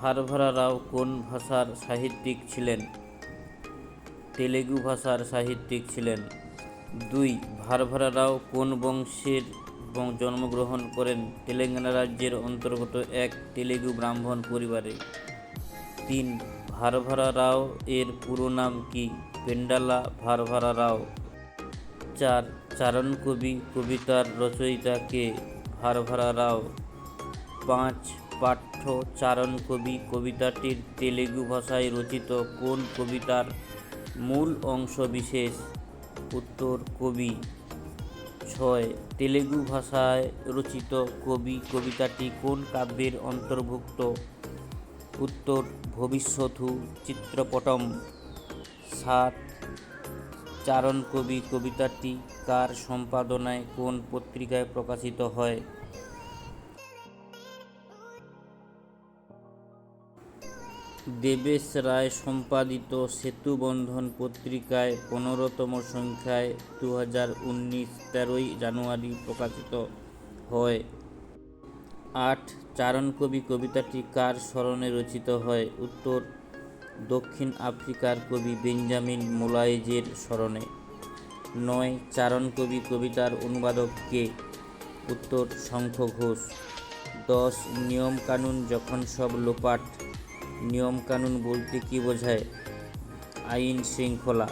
ভারভারা রাও কোন ভাষার সাহিত্যিক ছিলেন? তেলুগু ভাষার সাহিত্যিক ছিলেন। 2. ভারভারা রাও কোন বংশের জন্মগ্রহণ করেন? তেলেঙ্গানা রাজ্যের অন্তর্গত এক তেলুগু ব্রাহ্মণ পরিবারে। 3. ভারভারা রাও এর পুরো নাম কি? পেন্ডালা ভারভারা রাও। 4. চারণ কবি কবিতার রচয়িতা কে? ভারভারা রাও। 5. পাঠ্য চারণ কবি কবিতাটির তেলুগু ভাষায় রচিত কোন কবিতার মূল অংশ বিশেষ? উত্তর কবি। 6. তেলুগু ভাষায় রচিত কবি কবিতাটি কোন কাব্যের অন্তর্ভুক্ত? উত্তর ভবিষ্যথু চিত্রপটম। 7. চারণ কবি কবিতাটি কার সম্পাদনায় কোন পত্রিকায় প্রকাশিত হয়? দেবেশ রায় সম্পাদিত সেতুবন্ধন পত্রিকায় 15তম সংখ্যায় 2019 13ই জানুয়ারি প্রকাশিত হয়। 8. চারণ কবি কবিতাটি কার স্মরণে রচিত হয়? উত্তর দক্ষিণ আফ্রিকার কবি বেঞ্জামিন মোলায়েজের স্মরণে। 9. চারণ কবি কবিতার অনুবাদক কে? উত্তর শঙ্খ ঘোষ। 10. নিয়মকানুন যখন সব লোপাট। নিয়মকানুন বলতে কী বোঝায়? আইন শৃঙ্খলা।